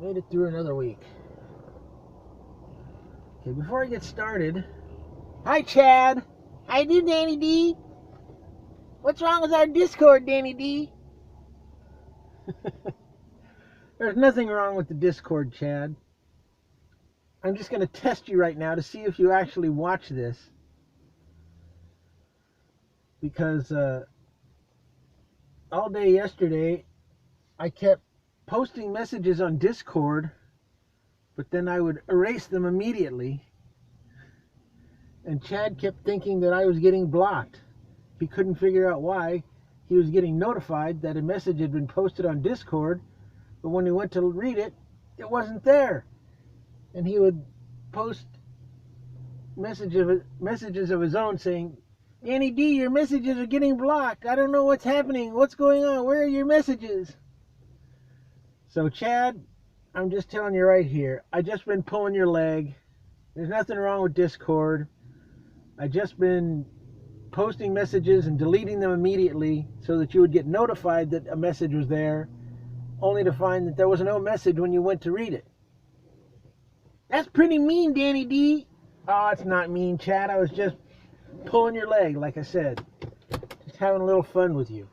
Made it through another week. Okay, before I get started, hi Chad. How you doing, Danny D? What's wrong with our Discord, Danny D? There's nothing wrong with the Discord, Chad. I'm just going to test you right now to see if you actually watch this. Because all day yesterday, I kept posting messages on Discord, but then I would erase them immediately. And Chad kept thinking that I was getting blocked. He couldn't figure out why. He was getting notified that a message had been posted on Discord, but when he went to read it, it wasn't there. And he would post messages of his own saying, Danny D, your messages are getting blocked. I don't know what's happening. What's going on? Where are your messages? So Chad, I'm just telling you right here, I just been pulling your leg. There's nothing wrong with Discord. I just been posting messages and deleting them immediately so that you would get notified that a message was there, only to find that there was no message when you went to read it. That's pretty mean, Danny D. Oh, it's not mean, Chad. I was just pulling your leg, like I said. Just having a little fun with you.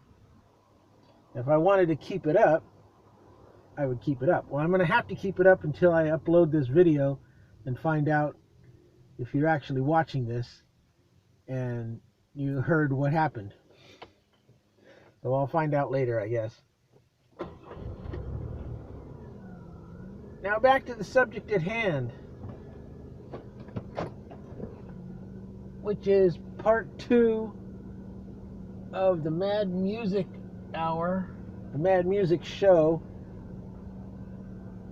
If I wanted to keep it up, I would keep it up. Well, I'm going to have to keep it up until I upload this video and find out if you're actually watching this and you heard what happened. So I'll find out later, I guess. Now back to the subject at hand, which is part 2 of the Mad Music Hour, the Mad Music Show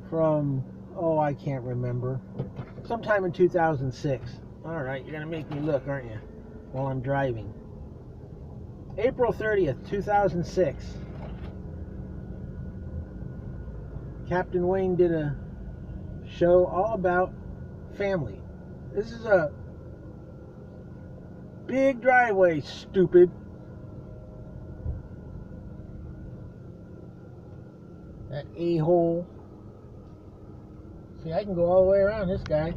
from, I can't remember, sometime in 2006. Alright, you're going to make me look, aren't you, while I'm driving. April 30th, 2006. Captain Wayne did a show all about family. This is a big driveway, stupid. That a-hole. See, I can go all the way around this guy.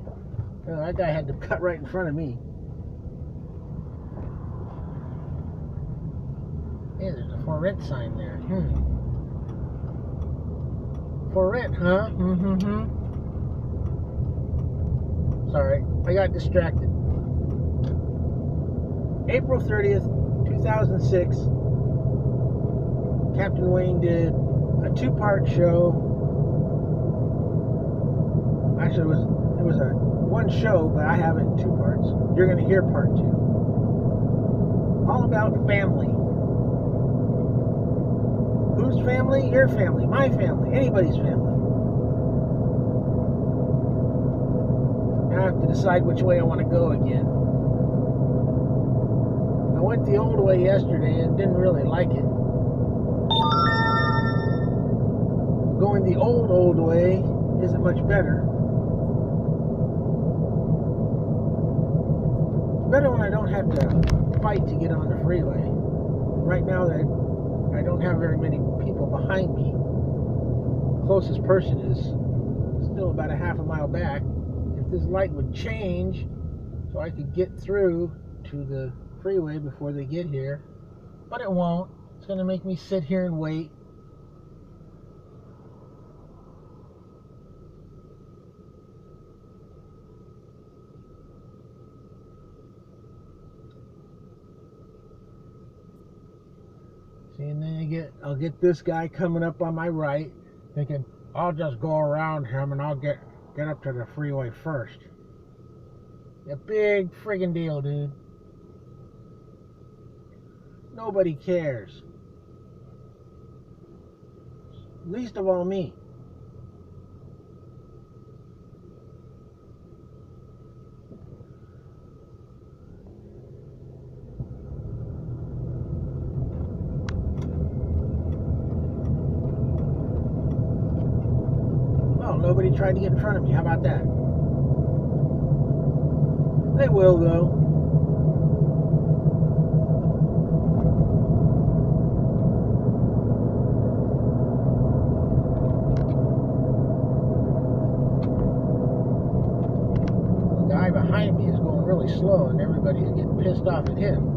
Oh, that guy had to cut right in front of me. Hey, there's a for rent sign there. For rent, huh? Sorry, I got distracted. April 30th, 2006. Captain Wayne did a 2-part show. Actually, it was a one show, but I have it in 2 parts. You're going to hear part 2. All about family. Whose family? Your family, my family, anybody's family. Now I have to decide which way I want to go again. I went the old way yesterday and didn't really like it. Going the old way isn't much better. It's better when I don't have to fight to get on the freeway. Right now, I don't have very many people behind me. The closest person is still about a half a mile back. If this light would change so I could get through to the freeway before they get here, but it won't. It's going to make me sit here and wait. See, and then I'll get this guy coming up on my right, thinking I'll just go around him and I'll get up to the freeway first. A big friggin' deal, dude. Nobody cares. Least of all me. Well, nobody tried to get in front of me. How about that? They will, though. behind me is going really slow and everybody's getting pissed off at him.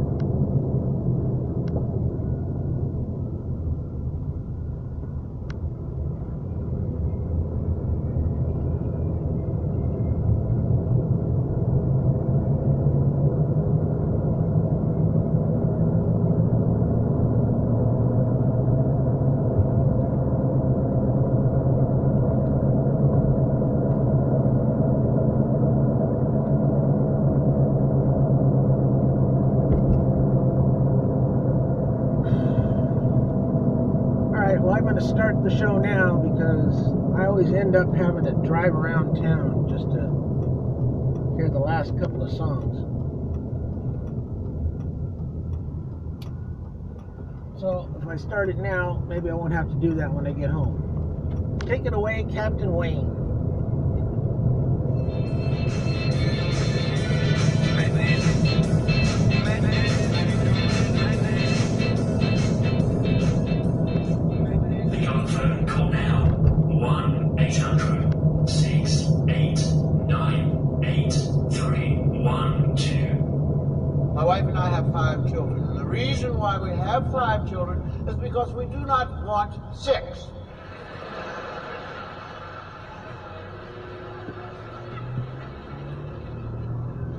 Well, I'm going to start the show now because I always end up having to drive around town just to hear the last couple of songs. So if I start it now, maybe I won't have to do that when I get home. Take it away, Captain Wayne. My wife and I have 5 children, and the reason why we have 5 children is because we do not want 6.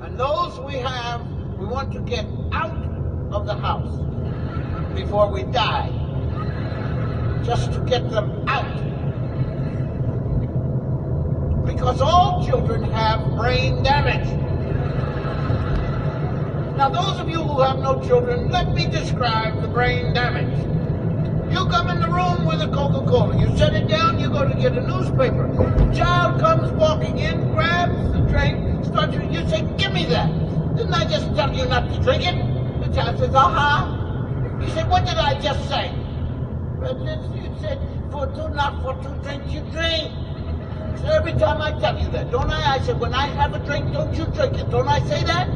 And those we have, we want to get out of the house before we die, just to get them out. Because all children have brain damage. Now, those of you who have no children, let me describe the brain damage. You come in the room with a Coca-Cola. You set it down, you go to get a newspaper. The child comes walking in, grabs the drink, starts, you say, give me that. Didn't I just tell you not to drink it? The child says, You say, what did I just say? You said, not for 2 drinks you drink. So every time I tell you that, don't I? I said, when I have a drink, don't you drink it. Don't I say that?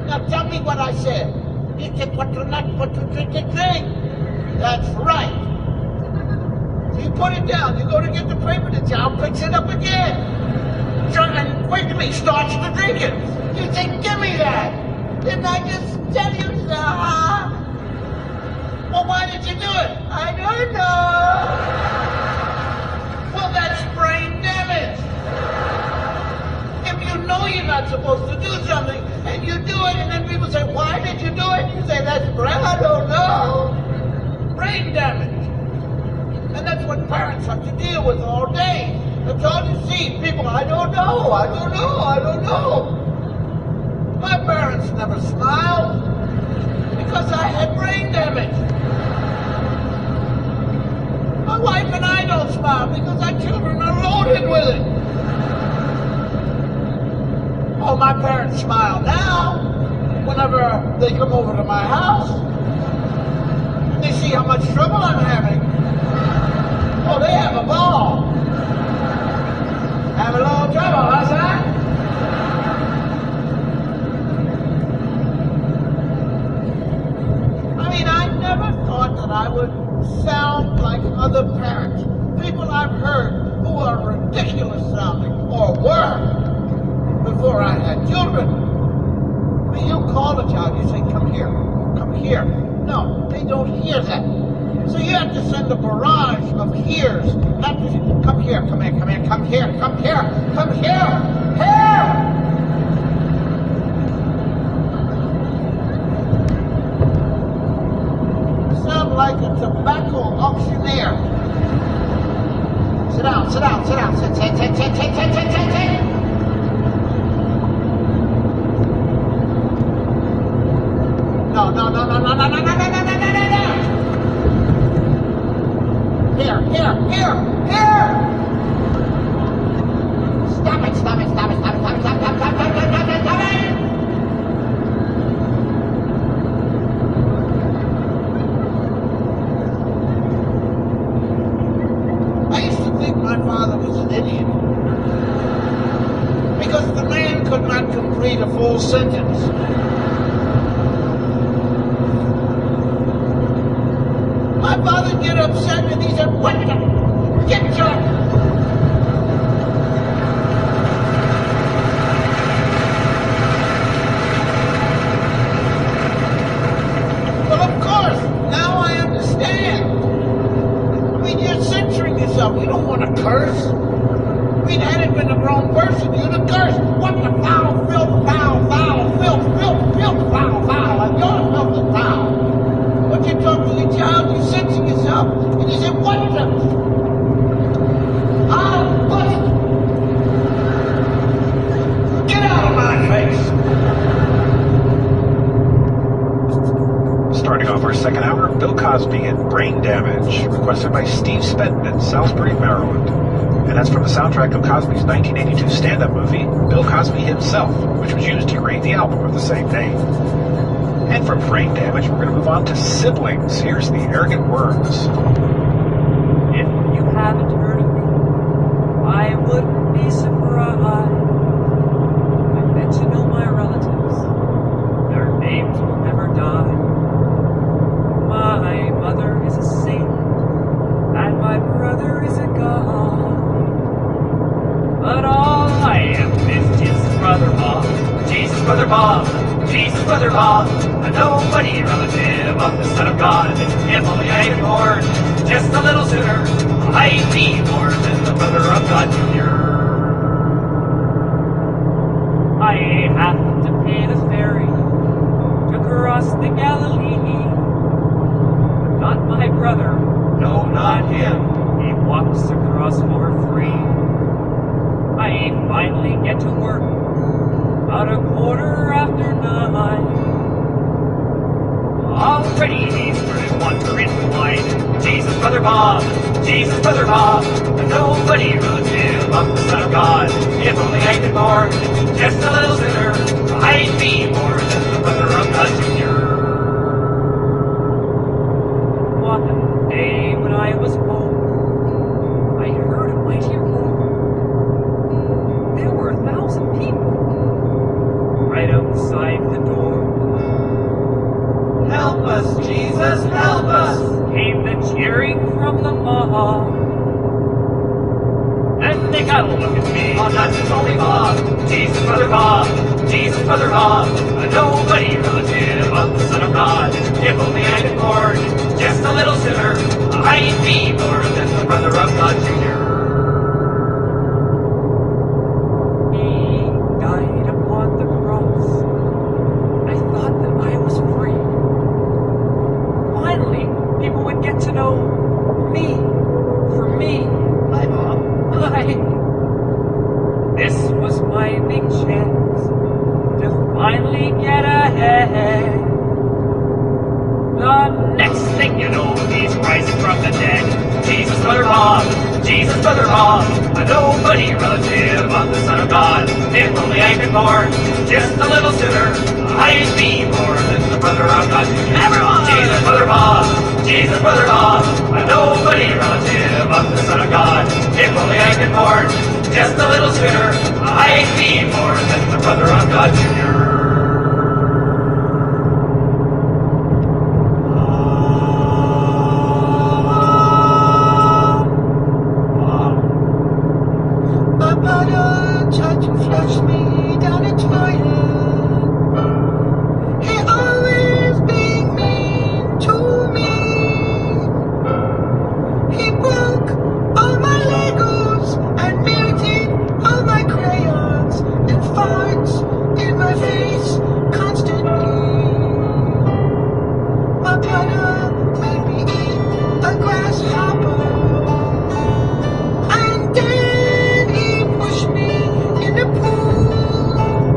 Now tell me what I said. You said, not for 2 drinks you drink. That's right. So you put it down. You go to get the paper. The child picks it up again. And quickly starts to drink it. You say, give me that. Didn't I just tell you so? Well, why did you do it? I don't know. Well, that's brain damage. If you know you're not supposed to do something, and you do it, and then people say, why did you do it? You say, that's brain, I don't know. Brain damage. And that's what parents have to deal with all day. That's all you see. People, I don't know, I don't know, I don't know. My parents never smiled because I had brain damage. My wife and I don't smile because our children are loaded with it. Oh, my parents smile now whenever they come over to my house. They see how much trouble I'm having. Oh, they have a ball. Have a little trouble, huh, son? I mean, I never thought that I would sound like other parents. People I've heard who are ridiculous sounding, or were, before I had children. When you call a child, you say, come here, come here. No, they don't hear that. So you have to send a barrage of hears. Come here, come here, come here, come here, come here, come here, here! Sound like a tobacco auctioneer. Sit down, sit down, sit down, sit, sit, sit, sit, sit, sit, sit, sit, sit. No, no, no, no, no, no, no, no, no, no, no, no, no, no. Here, here, here, here! Stop it, stop it, stop it, stop it, stop it, stop it, stop it, stop it, stop it, stop it! I used to think my father was an idiot because the man could not complete a full sentence. My father get upset and he said, what the? Get your... don't want to curse. I mean, had it been a grown person, you'd have cursed. What the foul, filth, foul, foul, filth, filth, filth, foul, foul, and your filth is foul. But you talk to your child, you censor yourself, and you say, what the? I'll bust. Get out of my face. Starting off our second hour, Bill Cosby and Brain Damage, requested by Steve Spedden in Salisbury, Maryland. And that's from the soundtrack of Cosby's 1982 stand-up movie, Bill Cosby Himself, which was used to create the album of the same name. And from Brain Damage, we're going to move on to Siblings. Here's the Arrogant Words. If you haven't heard of me, I wouldn't be surprised. I bet you know my relatives. Their names will never die. My mother is a saint, and my brother is a god. But all I am is Jesus' brother Bob, Jesus' brother Bob, Jesus' brother Bob, a nobody relative of the Son of God. If only I had born just a little sooner, I'd be more than the brother of God Jr. I have to pay the ferry to cross the Galilee. Not my brother, no, not him. He walks across for free. I finally get to work about 9:15. Already these words wander into line. Jesus, brother Bob, Jesus, brother Bob, a nobody relative of the Son of God. If only I could born just a little sooner, I'd be more than the brother of God Jr. One day when I was home, I heard a mighty roar. There were 1,000 people right outside the door. Help us, Jesus, help us! Came the cheering from the mob. Then they got a look at me. Oh, that's just only Bob. Jesus, brother Bob. Jesus, brother Bob. A nobody relative of the Son of God. If only I had born just a little sooner, I'd be more than the brother of God Jr. He died upon the cross. I thought that I was free. Finally, people would get to know me for me. Hi, Bob. Hi. This was my big chance to finally get ahead. The next thing you know, he's rising from the dead. Jesus, brother Bob, Jesus, brother Bob, a nobody relative of the Son of God. If only I'd been born just a little sooner, I'd be more than the brother of God. Everyone! Jesus, brother Bob, Jesus, brother Bob, a nobody relative of the Son of God. If only I'd been born just a little sooner, I'd be more than the brother of God Jr. My brother tried to flush me down a toilet. He always being mean to me. He broke all my Legos and melted all my crayons and farts in my face constantly. My brother made me eat a grasshopper. And then he pushed me in the pool.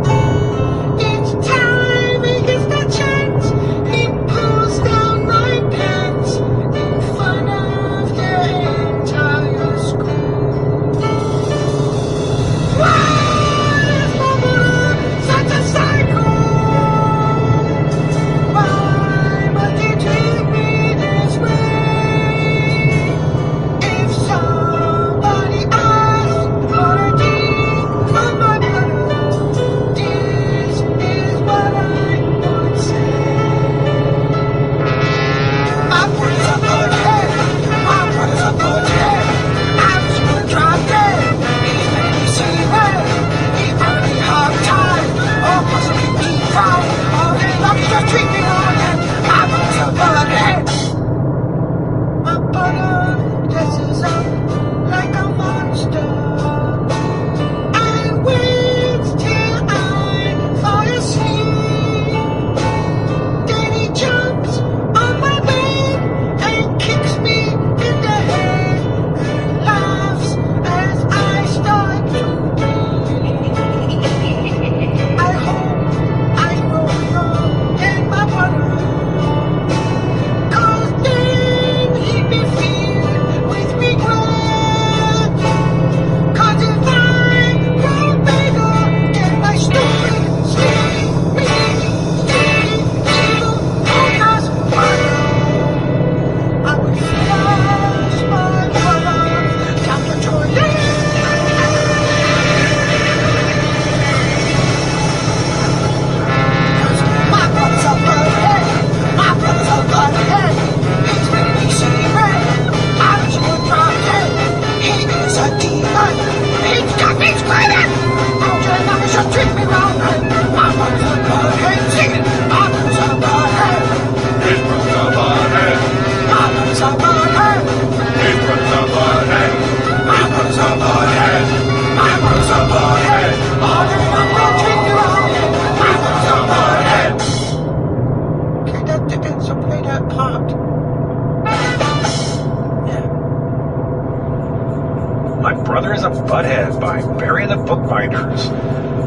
Brother is a Butthead by Barry and the Bookbinders.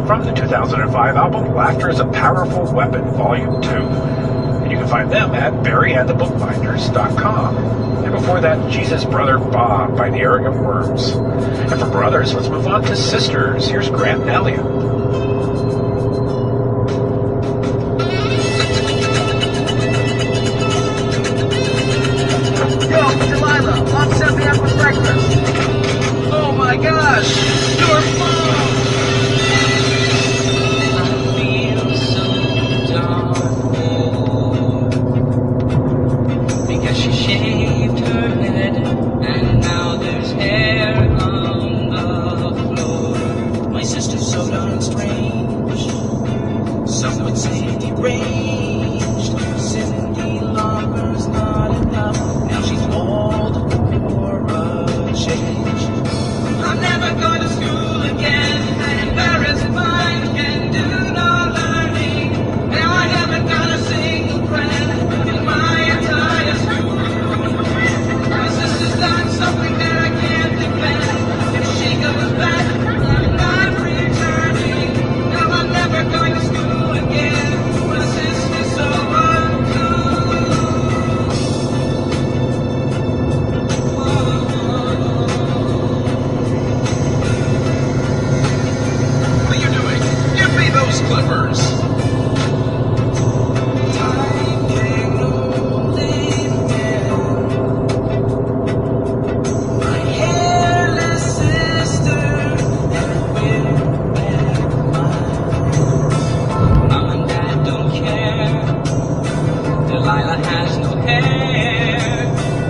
From the 2005 album Laughter is a Powerful Weapon, Volume 2. And you can find them at barryandthebookbinders.com. And before that, Jesus Brother Bob by the Arrogant Worms. And for brothers, let's move on to sisters. Here's Grant and Elliot. Oh my gosh, your mom! I feel so dark because she shaved her head and now there's hair on the floor. My sister's so darn strange. Some would say deranged. Cindy Lauper's not enough. Now she's old for a change. I'm never going to school again. An embarrassed mind can do no learning. Now I haven't got a single friend in my entire school. My sister's done something that I can't defend. If she goes back, I'm not returning. Now I'm never going to school again. My sister's so What are you doing? Give me those clippers. My hairless sister and bareback mind. Mom and Dad don't care. Delilah has no hair.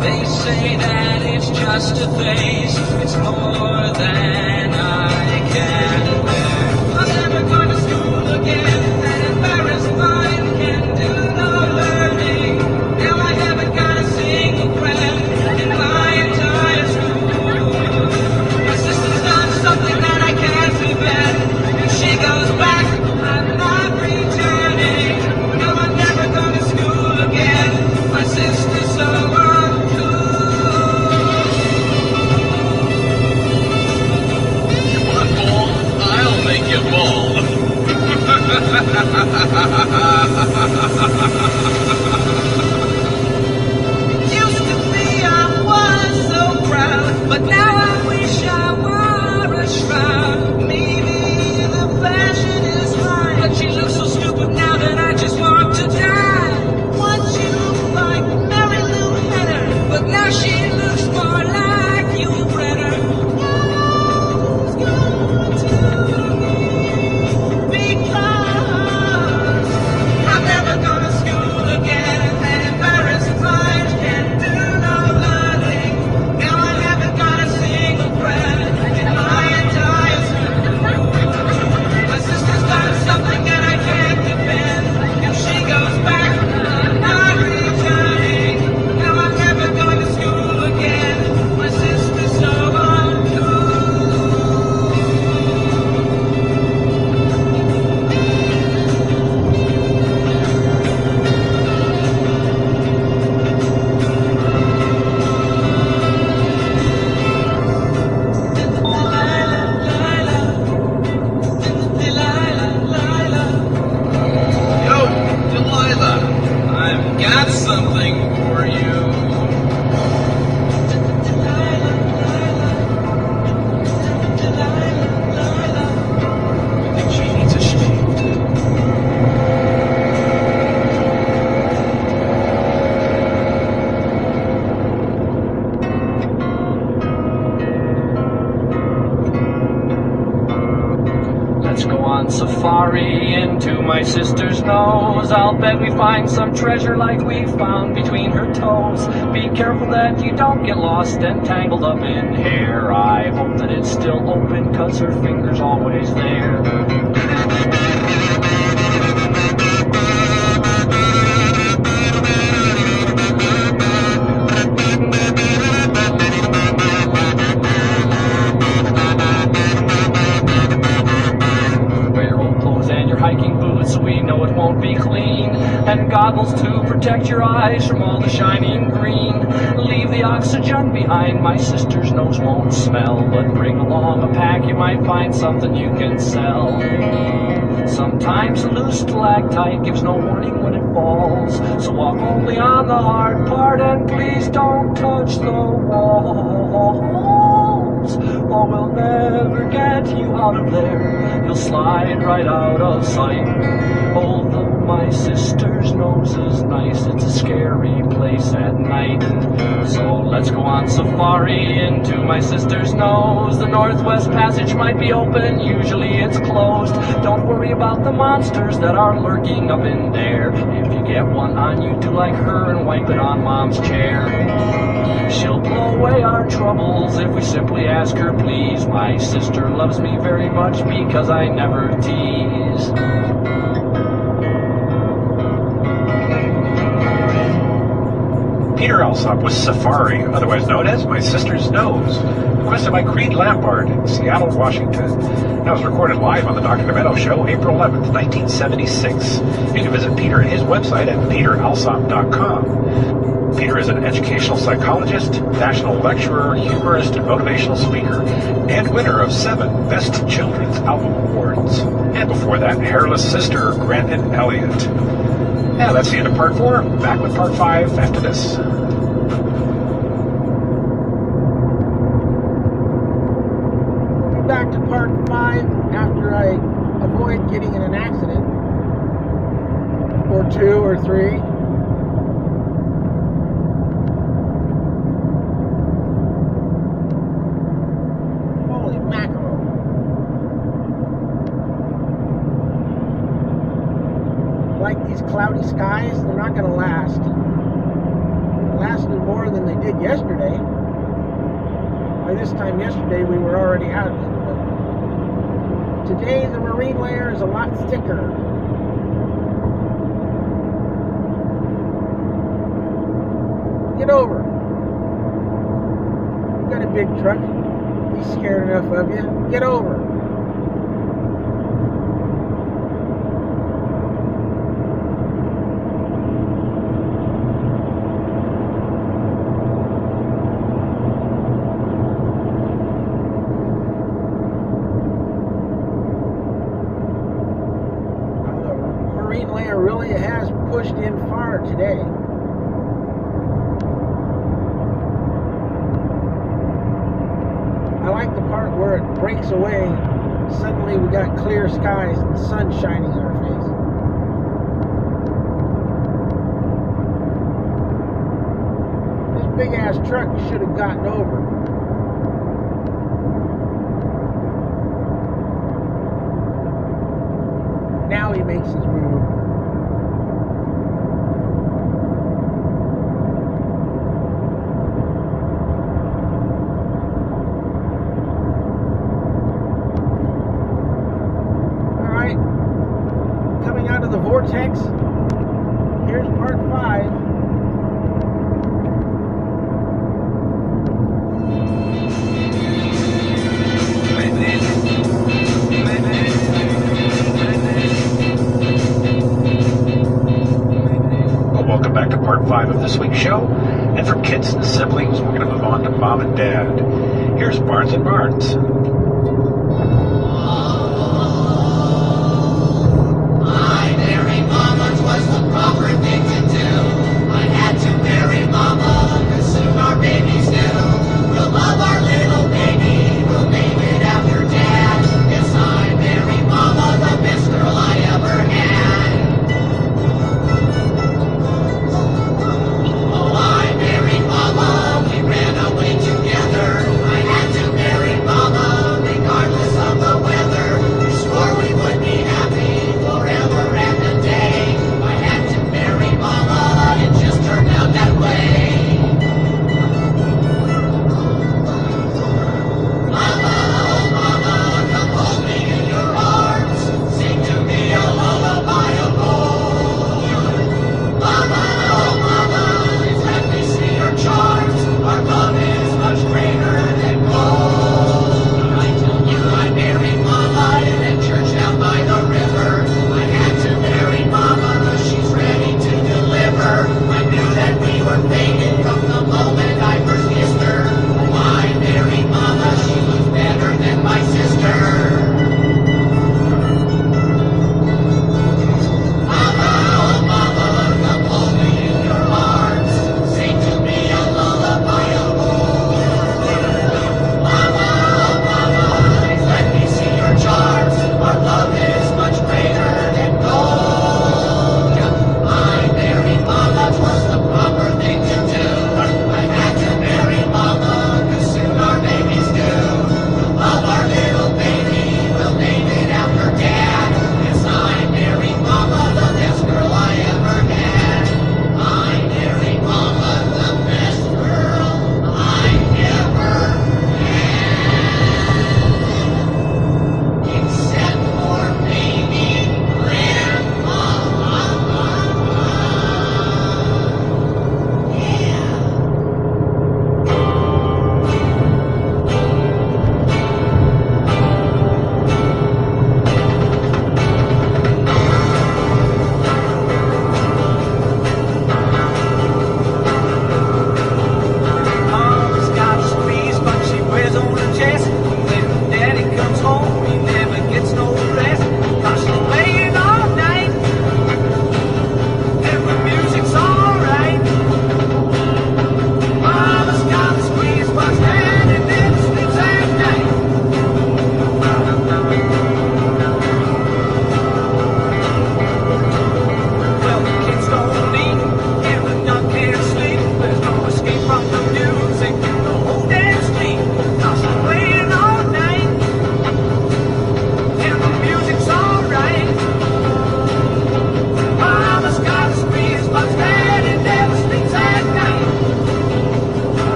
They say that it's just a phase. It's more than I can bear. I'm never going to school again. An embarrassed mind can do no learning. Now I haven't got a single friend in my entire school. My sister's done something that I can't prevent. If she goes back, I'm not returning. No, I'm never going to school again. My sister's so uncool. You want bald? I'll make you bald. Used to be I was so proud, but now I wish I wore a shroud. Maybe the fashion is right, but she looks so stupid now that I just want to die. Once she looked like Mary Lou Henner, but now she looks more like you, Brenner. Who's going to be because I'm never gonna school again. An embarrassed mind can do no learning. Now I haven't got a single friend in my entire school. My sister's done something that I can't defend. If she goes back, I'm not returning. Now I'm never going to school again. My sister's so uncool. Yo, Delilah, I've got something for you. I think she needs a shave too. Let's go on safari into my sister's nose. I'll bet we find some treasure like we found between her toes. Be careful that you don't get lost and tangled up in hair. I hope that it's still open, 'cause her finger's always there. Wear old clothes and your hiking boots so we know it won't be clean. and goggles to protect your eyes from all the shining green. Leave the oxygen behind, my sister's nose won't smell, but bring along a pack, you might find something you can sell. Sometimes a loose stalactite gives no warning when it falls, so walk only on the hard part and please don't touch the walls, or we'll never get you out of there. You'll slide right out of sight. Although my sister's nose is nice, it's a scary place at night. So let's go on safari into my sister's nose. The Northwest Passage might be open, usually it's closed. Don't worry about the monsters that are lurking up in there. If you get one on you, do like her and wipe it on Mom's chair. She'll blow away our troubles if we simply ask her please. My sister loves me very much because I never tease. Peter Alsop with Safari, otherwise known as My Sister's Nose, requested by Creed Lampard in Seattle, Washington. That was recorded live on the Dr. Demento Show, April 11th, 1976. You can visit Peter at his website at peteralsop.com. Peter is an educational psychologist, national lecturer, humorist, and motivational speaker, and winner of 7 Best Children's Album Awards. And before that, Hairless Sister, Grant and Elliott. Yeah, that's the end of part 4. Back with part 5 after this. We'll be back to part 5 after I avoid getting in an accident. Or 2 or 3. Holy mackerel. Like these cloudy skies, they're not going to last. They lasted more than they did yesterday. By this time yesterday, we were already out of it. But today, the marine layer is a lot thicker. Get over. You got a big truck. He's scared enough of you. Get over. Layer really has pushed in far today. I like the part where it breaks away. Suddenly we got clear skies and the sun shining in our face. This big ass truck should have gotten over. Now he makes his move. Alright. Coming out of the vortex. Here's part 5. Welcome back to part 5 of this week's show. And for kids and siblings, we're going to move on to Mom and Dad. Here's Barnes and Barnes. I married Mama, 'twas the proper thing to do. I had to marry Mama, 'cause soon our baby's due. We'll love our little baby, we'll name it after Dad. Yes, I married Mama, the best girl I ever had. Oh, I married Mama, we ran away together. I had to marry Mama, regardless of the weather. We swore we would be happy forever and a day. I had to marry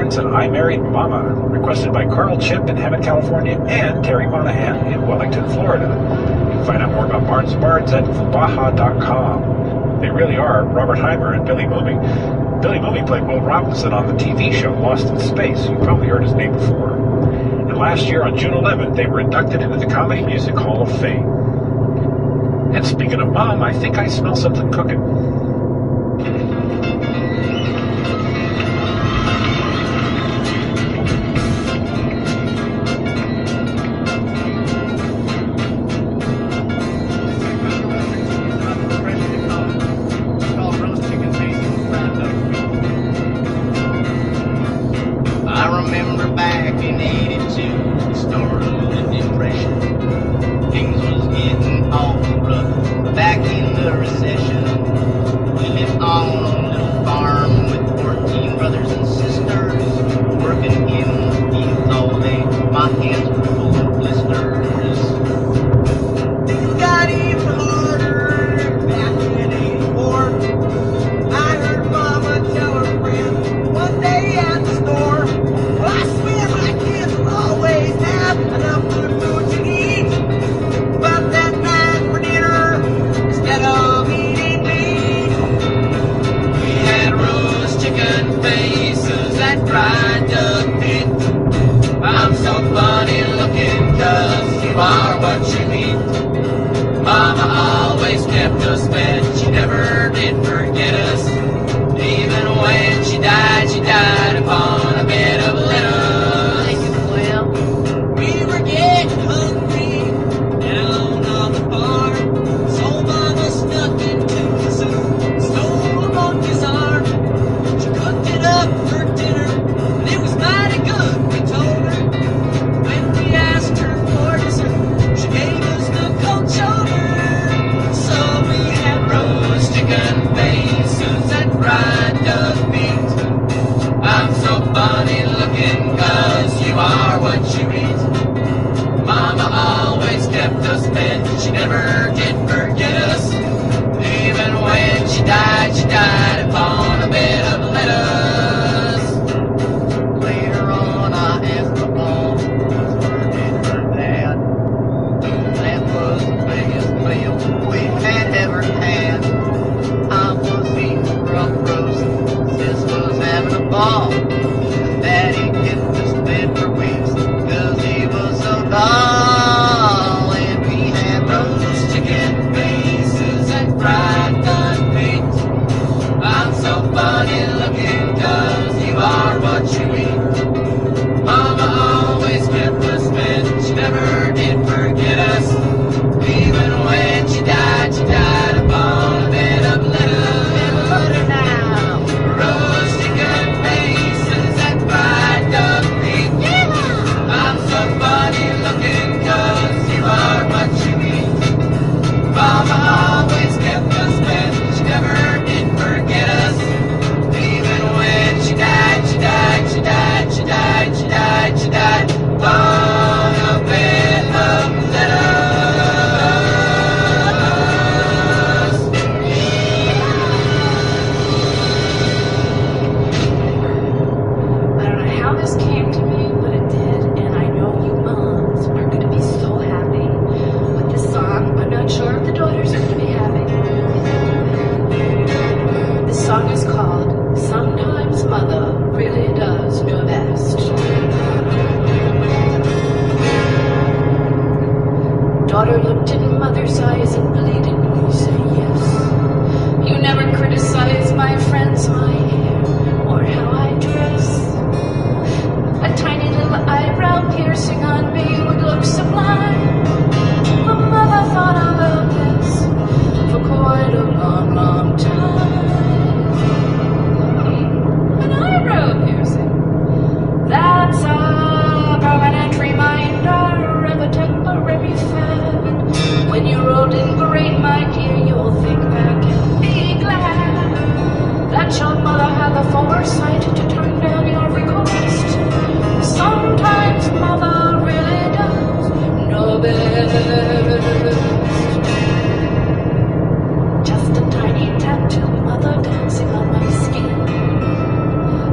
Lawrence and I Married Mama, requested by Carl Chip in Hammond, California, and Terry Monahan in Wellington, Florida. You can find out more about Barnes & Barnes at Fubaha.com. They really are Robert Heimer and Billy Mooney. Billy Mooney played Will Robinson on the TV show Lost in Space. You've probably heard his name before. And last year on June 11th, they were inducted into the Comedy Music Hall of Fame. And speaking of Mom, I think I smell something cooking.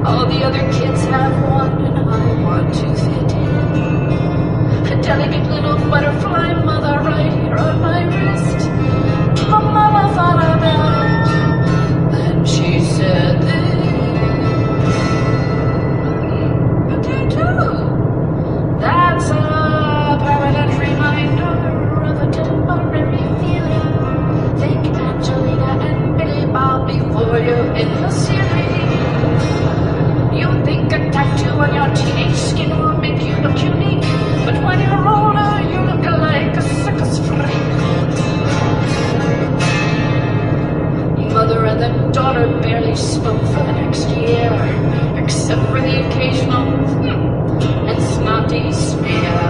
All the other kids have little butterfly mother right here on my wrist. My mama thought about it, then she said this. A tattoo. That's a permanent reminder of a temporary feeling. Think Angelina and Billy Bob before you're in the series. You think a tattoo on your teenage skin will make you look unique, but when you're older, you look like a circus freak. Mother and the daughter barely spoke for the next year, except for the occasional and snotty smear.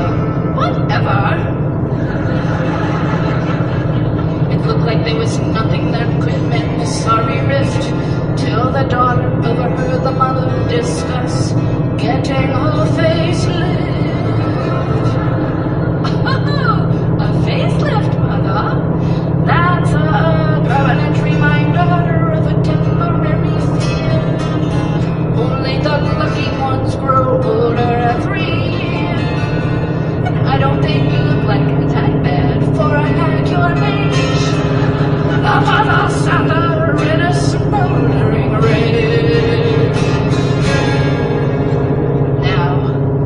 Whatever. It looked like there was nothing that could mend the sorry rift, till the daughter overheard the mother discuss getting her facelift. Oh, a facelift, mother? That's a permanent reminder of a temporary fear. Only the lucky ones grow older every year. And I don't think you look like it's that bad for a hag your age. The mother sat there in a smoldering rage. Now,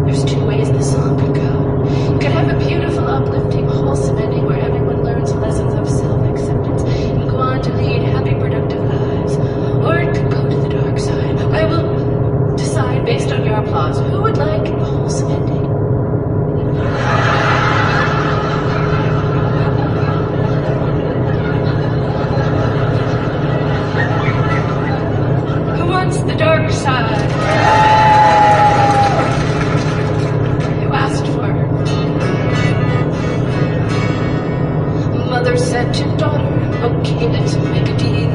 there's two ways the song could go. You could have a beautiful, uplifting, wholesome ending where everyone learns lessons of self-acceptance and go on to lead happy, productive lives. Or it could go to the dark side. I will decide based on your applause who would like a wholesome ending. Who wants the dark side? You asked for it. Mother said to daughter, okay, let's make a deal.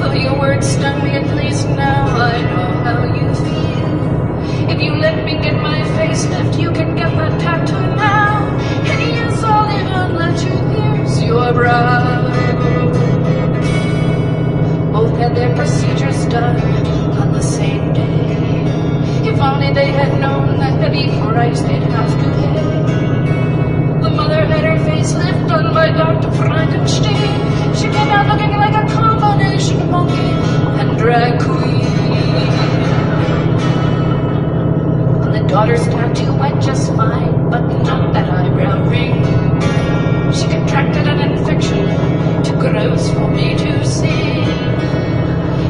Though your words stung me, at least now I know how you feel. If you let me get my facelift, you can get that tattoo now. And yes, I'll even let you pierce your brow. Both had their procedures done on the same day. If only they had known the heavy price they'd have to pay. The mother had her facelift done by Dr. Frankenstein. She came out looking like a combination of monkey and drag queen. And the daughter's tattoo went just fine, but not that eyebrow ring. She contracted an infection too gross for me to see.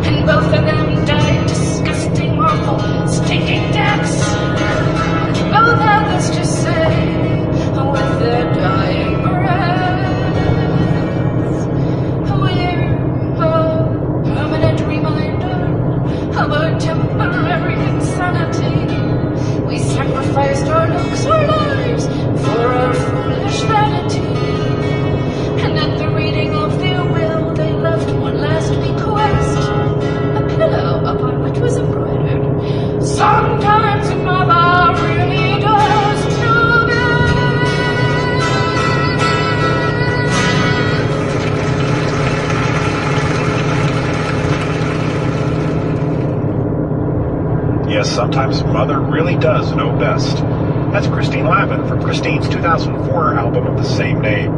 And both of them died disgusting, awful, stinking deaths. Both had this to say with their dying breaths. We're a permanent reminder of our temporary insanity. We sacrificed our looks, our lives, for our foolish vanity. And at the reading of their will, they left one last bequest. Pillow upon which was embroidered, sometimes mother really does know Yes, sometimes mother really does know best. That's Christine Lavin from Christine's 2004 album of the same name.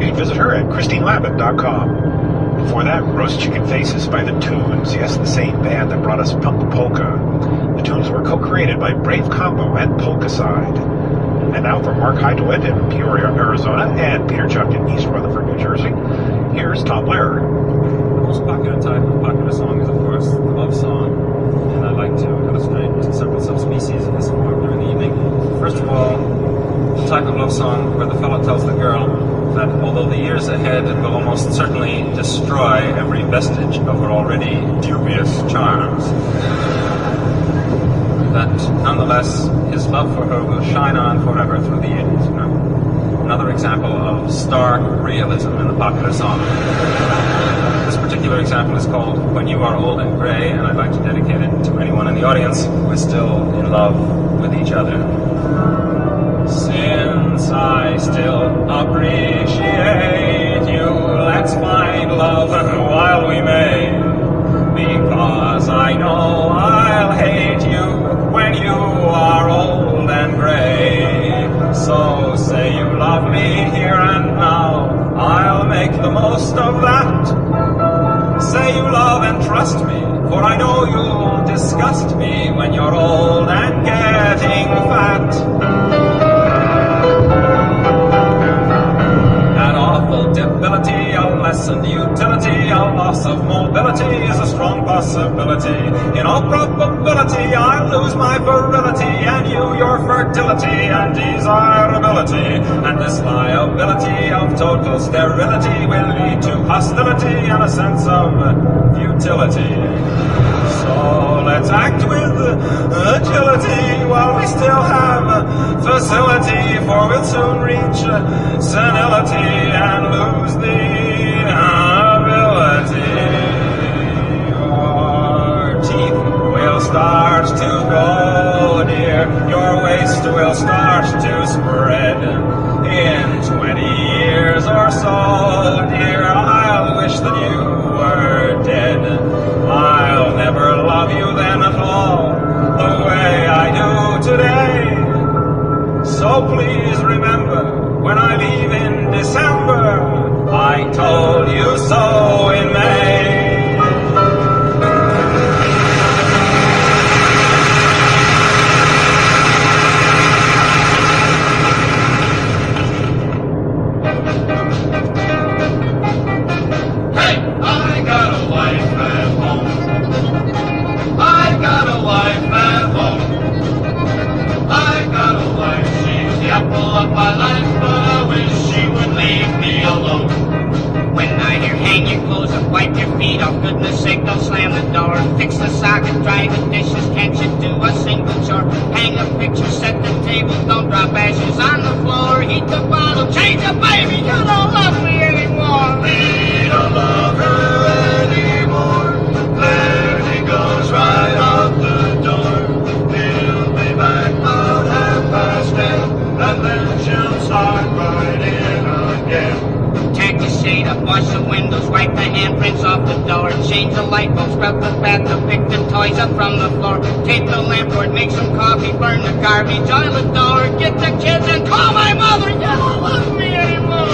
You can visit her at christinelabin.com. Before that, Roast Chicken Faces by The Tunes, yes, the same band that brought us Punk Polka. The Tunes were co-created by Brave Combo and Polkaside. And now from Mark Heidewit in Peoria, Arizona, and Peter Chuck in East Rutherford, New Jersey, here's Tom Lehrer. The most popular type of popular song is, of course, the love song. And I'd like to illustrate several subspecies of this more during the evening. First of all, the type of love song where the fellow tells the girl that although the years ahead will almost certainly destroy every vestige of her already dubious charms, that nonetheless his love for her will shine on forever through the ages. You know? Another example of stark realism in the popular song. This particular example is called When You Are Old and Grey, and I'd like to dedicate it to anyone in the audience who is still in love with each other. Since I still appreciate you, let's find love while we may, because I know I'll hate you when you are old and gray. So say Say you love me here and now, I'll make the most of that. Say you love and trust me, for I know you'll disgust me when you're old and getting fat. That awful debility, a lessened utility, a loss of mobility is a strong possibility. In all probability, I'll lose my virility, and you your fertility and desirability. And this liability of total sterility will lead to hostility and a sense of futility. So let's act with agility while we still have facility, for we'll soon reach senility and lose the ability. Your teeth will start to go, dear. Your waist will start to spread. In 20 years or so, dear, I'll wish that you were dead. I'll never love you then at all, the way I do today. So please remember, when I leave in December, I told you so in May. Oh, goodness sake, don't slam the door. Fix the socket, dry the dishes. Can't you do a single chore? Hang a picture, set the table. Don't drop ashes on the floor. Heat the bottle, change the baby. You don't love me anymore. We don't love her anymore. There he goes right out the door. He'll be back about 10:30, and then she'll start right in again. Tack the shade up, wash the windows, wipe the handprints off the door, change the light bulb, scrub the bathtub, pick the toys up from the floor, tape the lampboard, make some coffee, burn the garbage, oil the door, get the kids and call my mother. You don't love me anymore.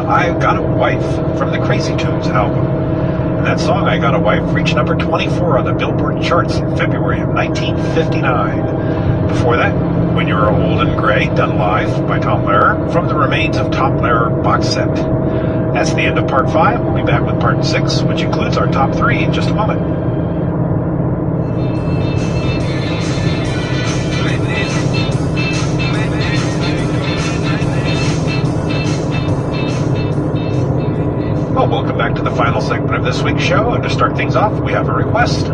I Got a Wife from the Crazy Tunes album. And that song, I Got a Wife, reached number 24 on the Billboard charts in February of 1959. Before that, When You Were Old and Gray, done live by Tom Lehrer from the Remains of Tom Lehrer box set. That's the end of part 5. We'll be back with part 6, which includes our top 3 in just a moment. Well, welcome back to the final segment of this week's show, and to start things off, we have a request.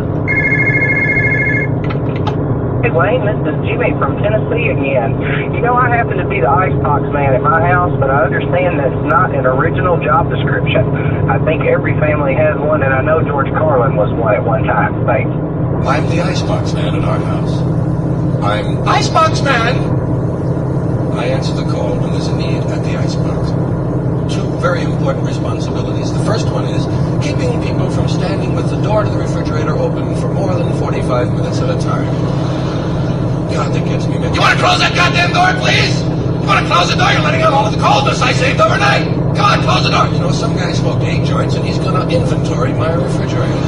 Hey Wayne, this is Jimmy from Tennessee again. You know, I happen to be the icebox man at my house, but I understand that's not an original job description. I think every family has one, and I know George Carlin was one at one time. Thanks. I'm the icebox man at our house. I'm Icebox man! I answer the call when there's a need at the icebox. 2 very important responsibilities. The first one is keeping people from standing with the door to the refrigerator open for more than 45 minutes at a time. God, that gets me mad. You want to close that goddamn door, please? You want to close the door? You're letting out all of the coldness I saved overnight. Come on, close the door. You know, some guy smoked 8 joints and he's gonna inventory my refrigerator.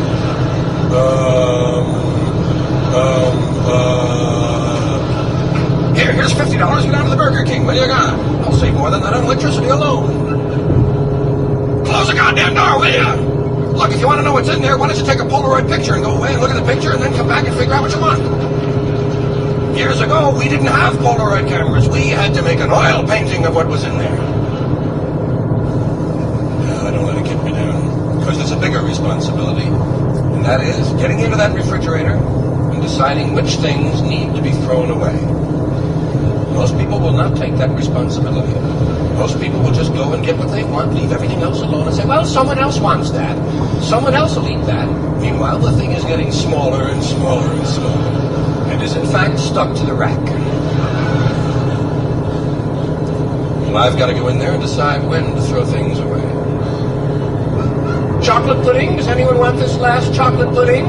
Here, Here's $50. Go down to the Burger King. When you're gone, I'll save more than that on electricity alone. Close the goddamn door, will you? Look, if you want to know what's in there, why don't you take a Polaroid picture and go away and look at the picture and then come back and figure out what you want. Years ago, we didn't have Polaroid cameras. We had to make an oil painting of what was in there. Don't let it get me down. Because there's a bigger responsibility. And that is getting into that refrigerator and deciding which things need to be thrown away. Most people will not take that responsibility. Most people will just go and get what they want, leave everything else alone, and say, well, someone else wants that. Someone else will eat that. Meanwhile, the thing is getting smaller and smaller and smaller, and is in fact stuck to the rack. Well, I've got to go in there and decide when to throw things away. Chocolate pudding? Does anyone want this last chocolate pudding?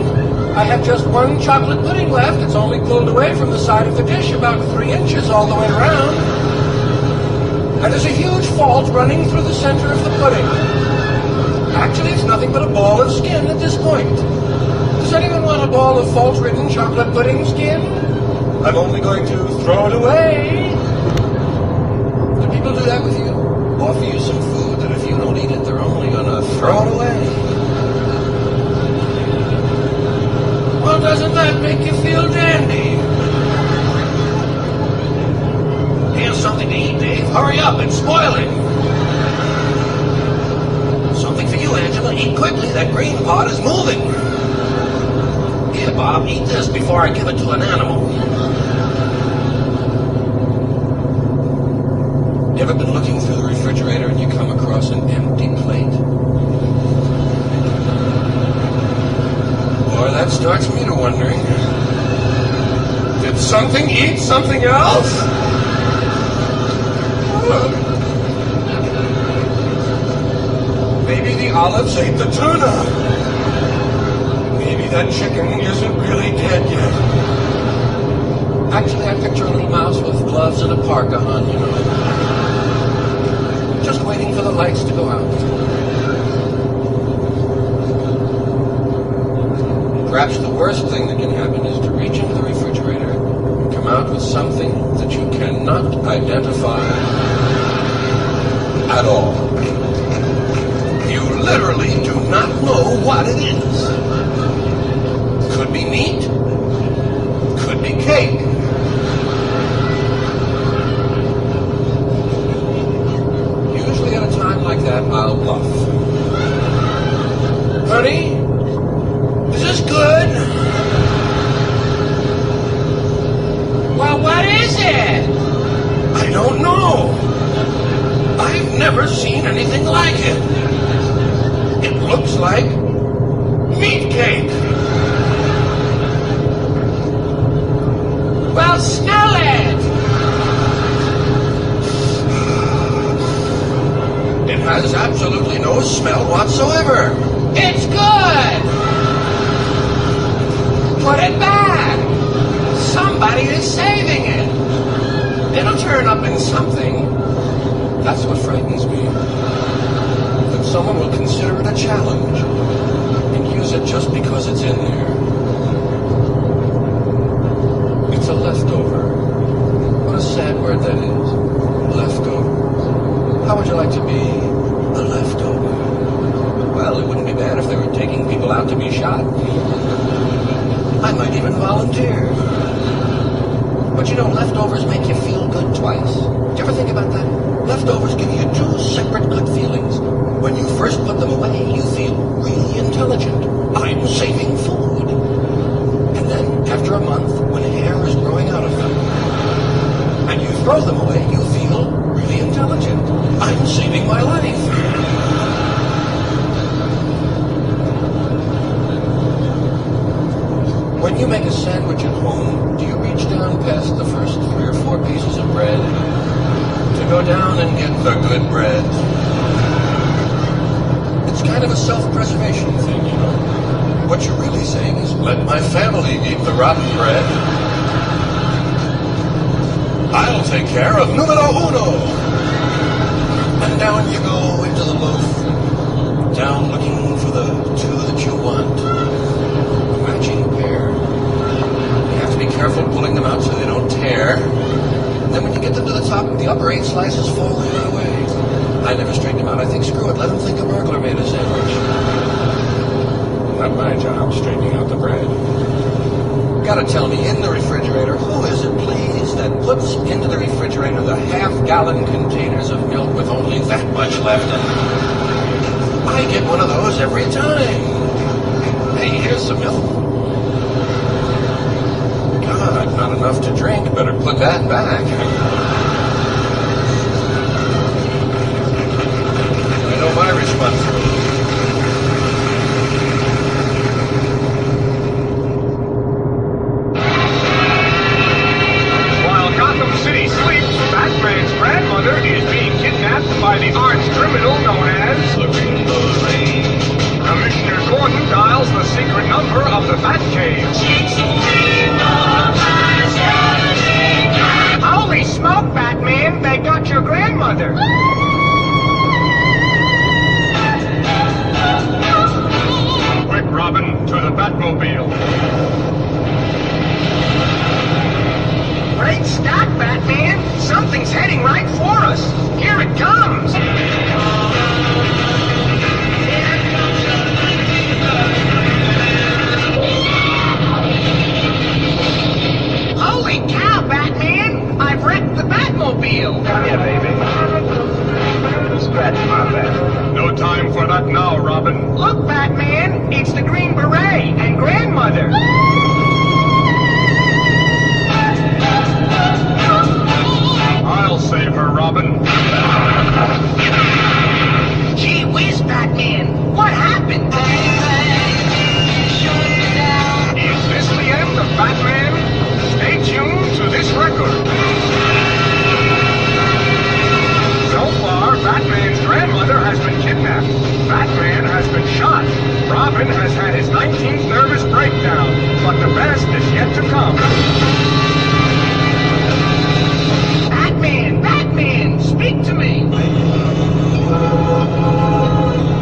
I have just one chocolate pudding left. It's only pulled away from the side of the dish about 3 inches all the way around. And there's a huge fault running through the center of the pudding. Actually, it's nothing but a ball of skin at this point. Does anyone want a ball of fault-ridden chocolate pudding skin? I'm only going to throw it away. Do people do that with you? Offer you some food that if you don't eat it, they're only going to throw it away. Well, doesn't that make you feel dandy? Here's something to eat, Dave. Hurry up, it's spoiling. Something for you, Angela. Eat quickly, that green pot is moving. Here, Bob, eat this before I give it to an animal. You ever been looking through the refrigerator and you come across an empty plate? Boy, that starts me to wondering. Did something eat something else? Maybe the olives ate the tuna. Maybe that chicken isn't really dead yet. Actually, I picture a little mouse with gloves and a parka on, you know. Just waiting for the lights to go out. Perhaps the worst thing that can happen is to reach into the refrigerator and come out with something that you cannot identify at all. You literally do not know what it is. Could be meat, could be cake. Usually at a time like that, I'll bluff. Honey, is this good? Well, what is it? I don't know. I've never seen anything like it. It looks like meat cake. Well, smell it. It has absolutely no smell whatsoever. It's good. Put it back. Somebody is saving it. It'll turn up in something. That's what frightens me. That someone will consider it a challenge and use it just because it's in there. It's a leftover. What a sad word that is. Leftover. How would you like to be a leftover? Well, it wouldn't be bad if they were taking people out to be shot. I might even volunteer. But you know, leftovers make you feel good twice. Did you ever think about that? Leftovers give you two separate good feelings. When you first put them away, you feel really intelligent. I'm saving food. And then, after a month, when hair is growing out of them, and you throw them away, you feel really intelligent. I'm saving my life. When you make a sandwich at home, do you reach down past the first 3 or 4 pieces of bread to go down and get the good bread? It's kind of a self-preservation thing, you know. What you're really saying is, let my family eat the rotten bread. I'll take care of numero uno. And down you go into the loaf, down looking for the 2 that you want. A matching pair. You have to be careful pulling them out so they don't tear. rotten. The upper 8 slices falling away. I never straightened him out. I think, screw it, let him think a burglar made a sandwich. Not my job, straightening out the bread. Gotta tell me, in the refrigerator, who is it, please, that puts into the refrigerator the half-gallon containers of milk with only that much left in it? I get one of those every time. Hey, here's some milk. God, not enough to drink. Better put that back. I know my responsibility. While Gotham City sleeps, Batman's grandmother is being kidnapped by the arch criminal known as the Rainbow Lane. Commissioner Gordon dials the secret number of the Batcave. Holy smoke, Batman! They got your grandmother! Quick, Robin, to the Batmobile. Great Scott, Batman! Something's heading right for us! Here it comes! Holy cow, Batman! I've wrecked the Batmobile! Come here, baby. Scratch my back. No time for that now, Robin. Look, Batman! It's the Green Beret and Grandmother! I'll save her, Robin. Gee whiz, Batman! What happened? Is this the end of Batman? Stay tuned to this record. So far, Batman's grandmother has been kidnapped. Batman has been shot. Robin has had his 19th nervous breakdown. But the best is yet to come. Batman! Batman! Speak to me!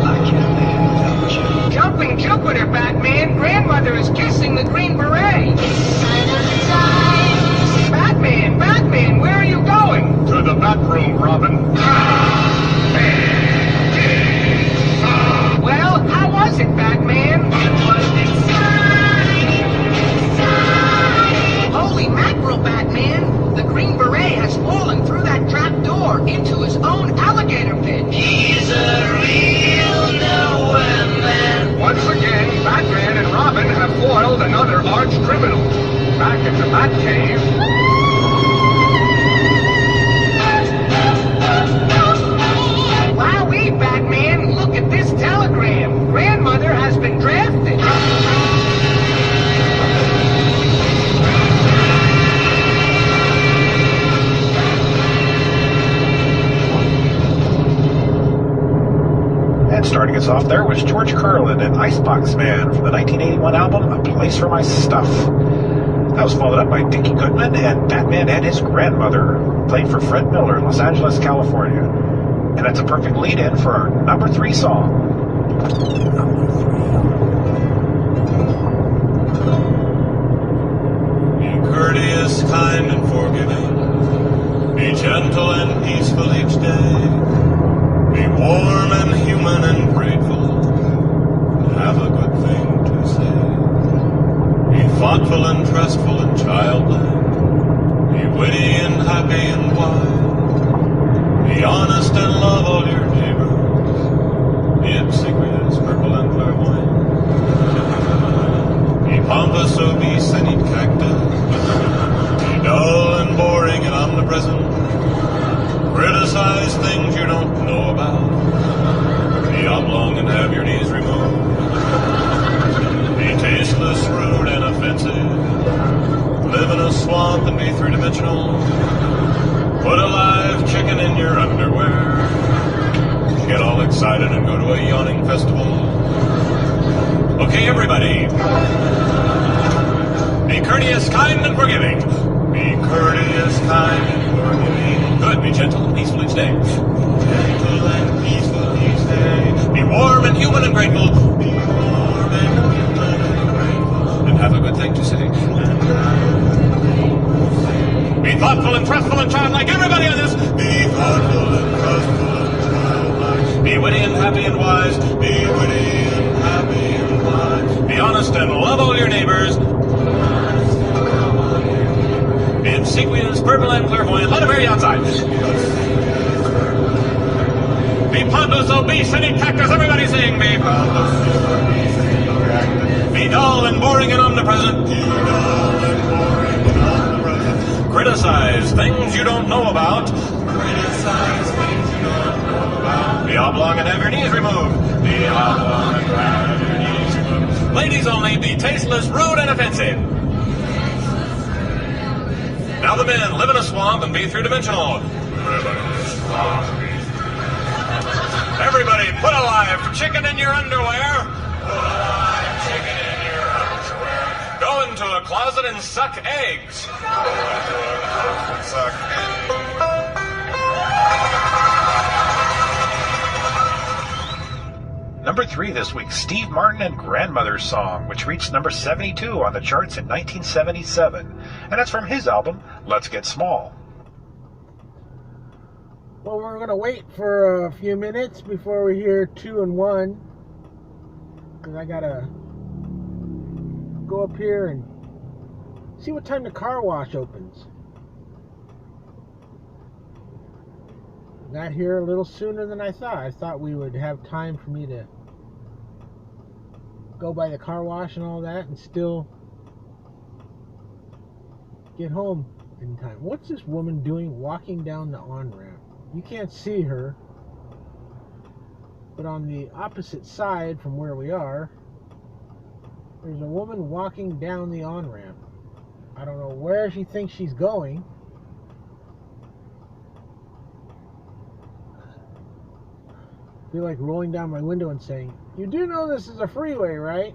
I can't make it without you. Jumping Jupiter, Batman! Grandmother is kissing the Green Beret! Batman! Batman! Where are you going? To the Batroom, Robin. Well, how was it, Batman? It was exciting! Holy mackerel, Batman! The Green Beret has fallen through that trap door into his own alligator pit. He's a real nowhere man. Once again, Batman and Robin have foiled another arch criminal. Back at the Batcave. Wowee, Batman! Look at this telegram. Grandmother has been drafted. And starting us off there was George Carlin and Icebox Man from the 1981 album A Place for My Stuff. That was followed up by Dickie Goodman and Batman and His Grandmother, played for Fred Miller in Los Angeles, California. And that's a perfect lead-in for our number 3 song. Be courteous, kind, and forgiving. Be gentle and peaceful each day. Be warm and human and grateful. Have a good thing to say. Be thoughtful and trustful and childlike. Be witty and happy and wise. Be honest and love all your neighbors. Be obsequious, purple and clairvoyant. Be pompous, obese, and eat cactus. Be dull and boring and omnipresent. Criticize things you don't know about. Be oblong and have your knees removed. Be tasteless, rude, and offensive. Live in a swamp and be three-dimensional. Put a live chicken in your underwear. Get all excited and go to a yawning festival. Okay, everybody. Be courteous, kind, and forgiving. Be courteous, kind, and forgiving. Good, be gentle and peaceful each day. Gentle and peaceful each day. Be warm and human and grateful. Be warm and human and grateful. And have a good thing to say. Be thoughtful and trustful and childlike. Everybody on this free outside. Be pompous, obese, and eat cactus. Everybody sing. Be pompous, obese, and eat cactus. Be dull and boring and omnipresent. Be dull and boring and omnipresent. Criticize things you don't know about. Criticize things you don't know about. Be oblong and have your knees removed. Be oblong and have your knees removed. Ladies only, be tasteless, rude, and offensive. Now the men, live in a swamp and be three-dimensional. Everybody, put a live chicken in your underwear. Put a live chicken in your underwear. Go into a closet and suck eggs. Go into a closet and suck eggs. Number 3 this week, Steve Martin and Grandmother's Song, which reached number 72 on the charts in 1977. And that's from his album, Let's Get Small. Well, we're going to wait for a few minutes before we hear 2 and 1. Because I got to go up here and see what time the car wash opens. Got here a little sooner than I thought. I thought we would have time for me to go by the car wash and all that and still get home in time. What's this woman doing walking down the on-ramp? You can't see her, but on the opposite side from where we are, there's a woman walking down the on-ramp. I don't know where she thinks she's going. I feel like rolling down my window and saying, "You do know this is a freeway, right?"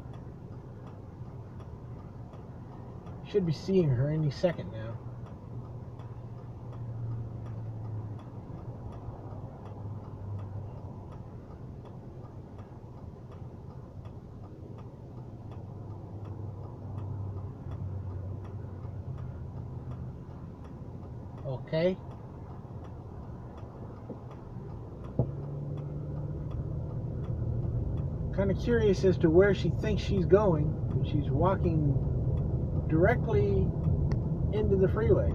Should be seeing her any second now. Okay. Kind of curious as to where she thinks she's going. She's walking directly into the freeway.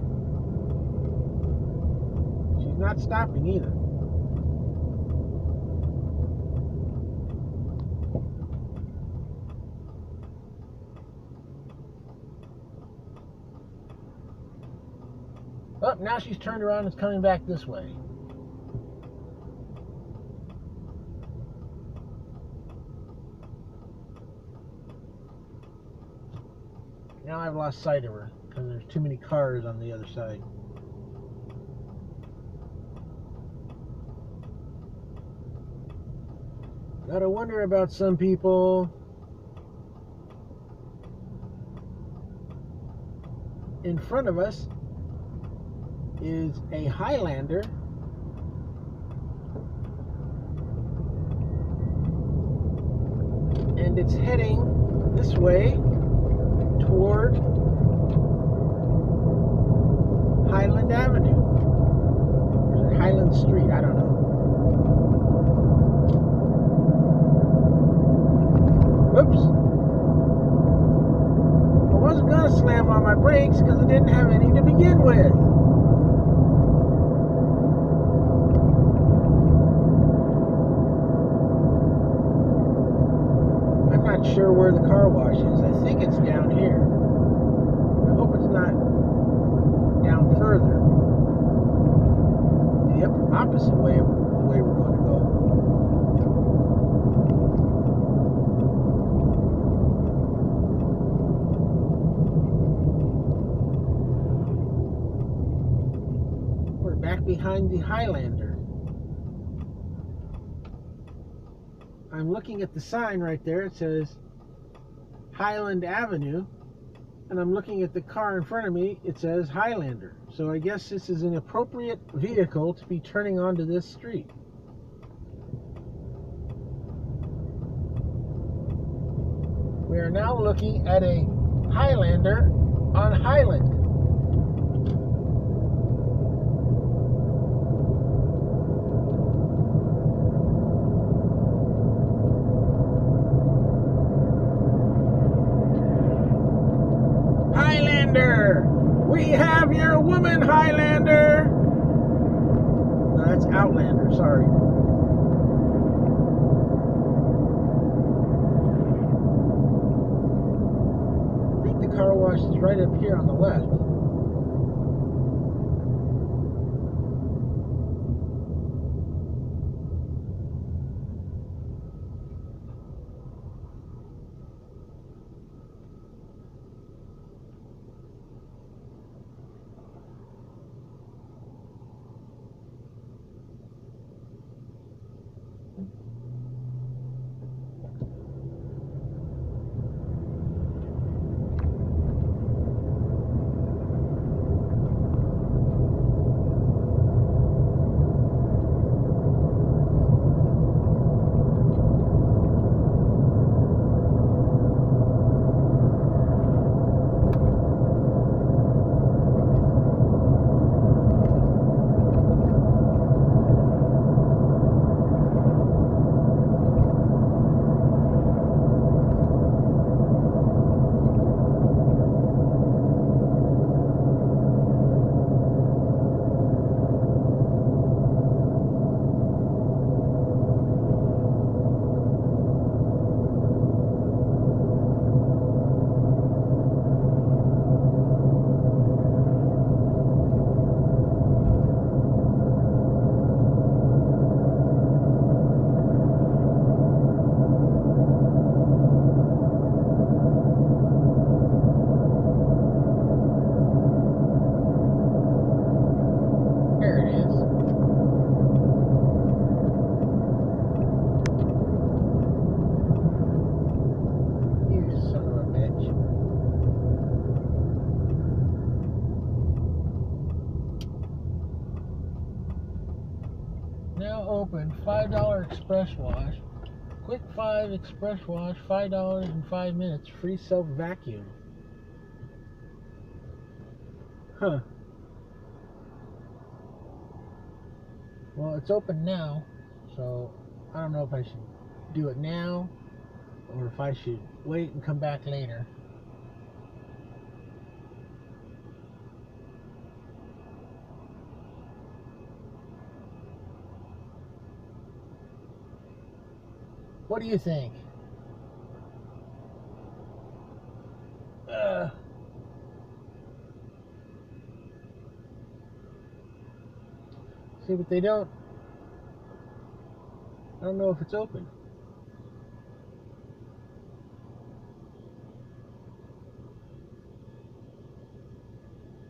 She's not stopping either. Oh, now she's turned around and is coming back this way. Now I've lost sight of her because there's too many cars on the other side. Gotta wonder about some people. In front of us is a Highlander. And it's heading this way toward Highland Avenue. Or Highland Street, I don't know. Whoops. I wasn't going to slam on my brakes because I didn't have any to begin with. I'm not sure where the car wash is. I think it's down here. I hope it's not down further. The opposite way of the way we're going to go. We're back behind the Highlander. I'm looking at the sign right there. It says Highland Avenue. And I'm looking at the car in front of me. It says Highlander. So I guess this is an appropriate vehicle to be turning onto this street. We are now looking at a Highlander on Highland. Highlander! We have your woman, Highlander! Outlander, sorry. I think the car wash is right up here on the left. Now open, $5 express wash. Quick 5 express wash, $5 in 5 minutes, free self vacuum. Huh. Well, it's open now, so I don't know if I should do it now or if I should wait and come back later. What do you think? See, but they don't. I don't know if it's open.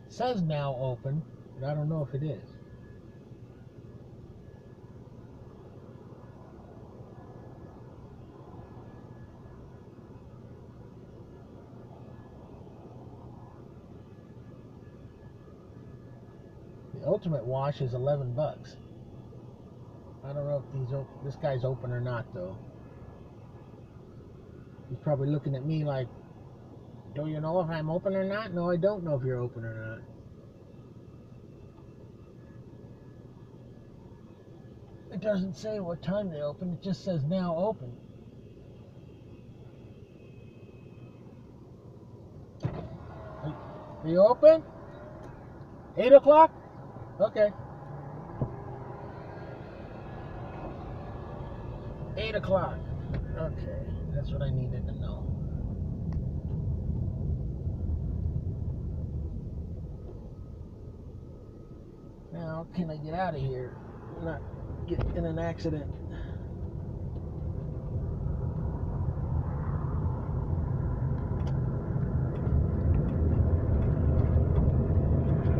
It says now open, but I don't know if it is. The ultimate wash is $11. I don't know if this guy's open or not, though. He's probably looking at me like, do you know if I'm open or not? No, I don't know if you're open or not. It doesn't say what time they open. It just says now open. Are you open? 8 o'clock? Okay. 8 o'clock. Okay, that's what I needed to know. Now, can I get out of here? Not get in an accident.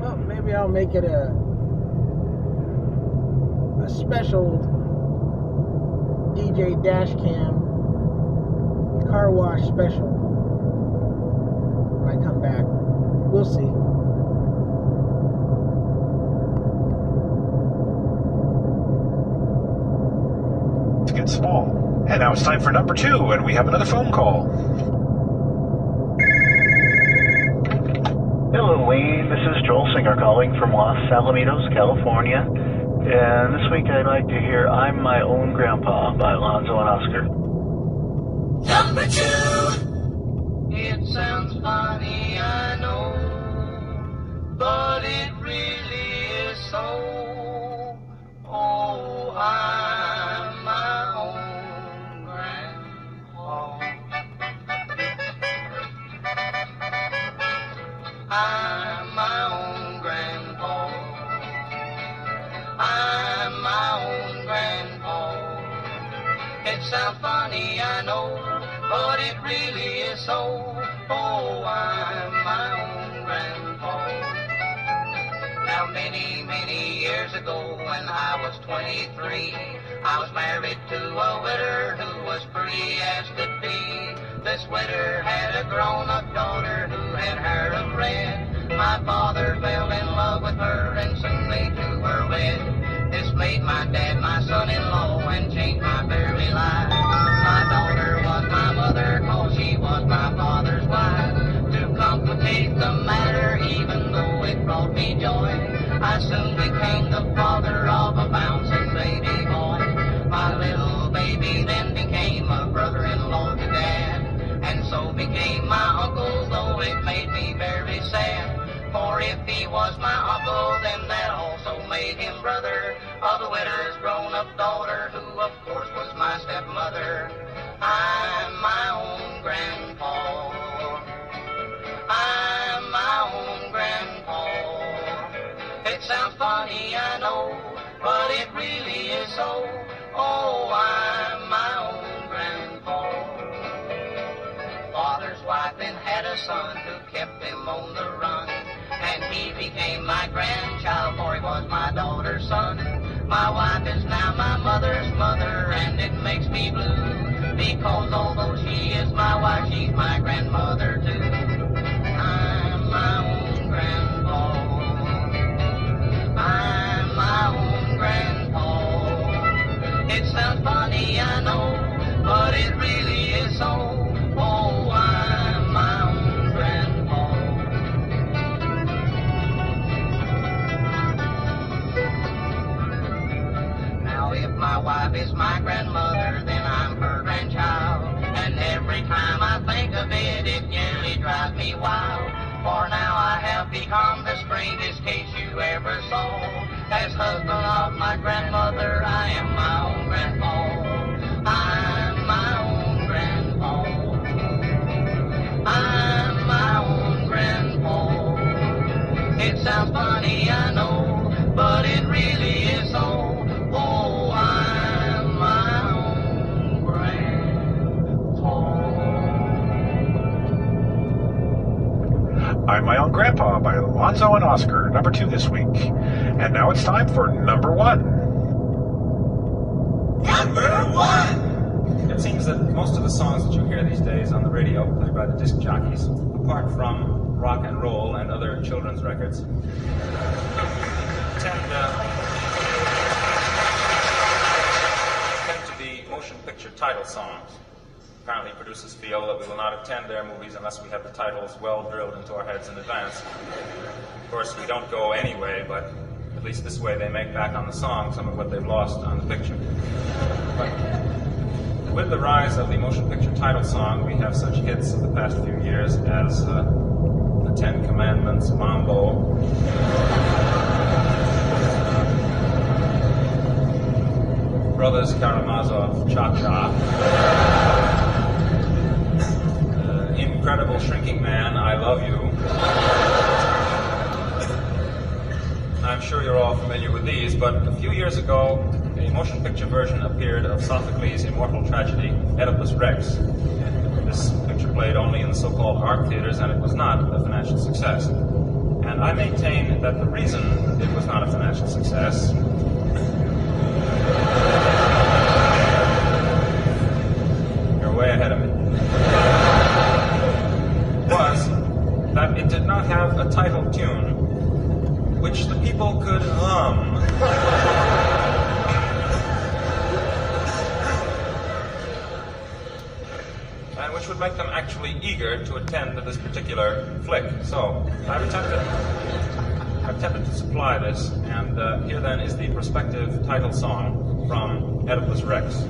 Well, maybe I'll make it a special DJ Dashcam car wash special when I come back. We'll see. It's getting small. And now it's time for number 2, and we have another phone call. Hello, Wayne. This is Joel Singer calling from Los Alamitos, California. And this week I'd like to hear I'm My Own Grandpa by Alonzo and Oscar. Number 2. It sounds funny, I know, but it really is so. Oh. sounds funny, I know, but it really is so. Oh, I'm my own grandpa. Now many years ago when I was 23, I was married to a widder who was pretty as could be. This widder had a grown-up daughter who had hair of red. My father fell in love with her and soon they two were wed. This made my dad my son-in-law and changed my very life. My daughter was my mother, cause she was my father's wife. To complicate the matter, even though it brought me joy, I soon became the father of a bouncing baby boy. My little baby then became a brother-in-law to Dad, and so became my uncle, though it made me very sad. For if he was my uncle, then that also made him brother of the widow's grown-up daughter, who of course was my stepmother. I'm my own grandpa. I'm my own grandpa. It sounds funny, I know, but it really is so. Oh, I'm my own grandpa. Father's wife then had a son who kept him on the run, and he became my grandchild, for he was my daughter's son. My wife is now my mother's mother, and it makes me blue, because although she is my wife, she's my grandmother too. I'm my own grandpa. I'm my own grandpa. It sounds funny, I know, but it really is so. Oh, I'm my own grandpa. Now if my wife is my grandmother, then I'm her grandchild, and every time I think of it, it nearly drives me wild. For now I have become the strangest case you ever saw. As husband of my grandmother, I am my own grandpa. I'm my own grandpa. I'm my own grandpa. It sounds funny, I know, but it really is so. Oh, I'm my own grandpa. I'm My Own Grandpa by Alonzo and Oscar, number 2 this week. And now it's time for number 1. Number 1! It seems that most of the songs that you hear these days on the radio, played by the disc jockeys, apart from rock and roll and other children's records, tend to be motion picture title songs. Apparently producers feel that we will not attend their movies unless we have the titles well drilled into our heads in advance. Of course, we don't go anyway, but at least this way they make back on the song some of what they've lost on the picture. But with the rise of the motion picture title song, we have such hits of the past few years as the Ten Commandments, Mambo, Brothers Karamazov, Cha-Cha, Incredible Shrinking Man, I Love You. I'm sure you're all familiar with these, but a few years ago, a motion picture version appeared of Sophocles' immortal tragedy, Oedipus Rex. This picture played only in the so-called art theaters, and it was not a financial success. And I maintain that the reason it was not a financial success you're way ahead of me, was that it did not have a title tune which the people could hum. And which would make them actually eager to attend to this particular flick. So I've attempted to supply this, and here then is the prospective title song from Oedipus Rex.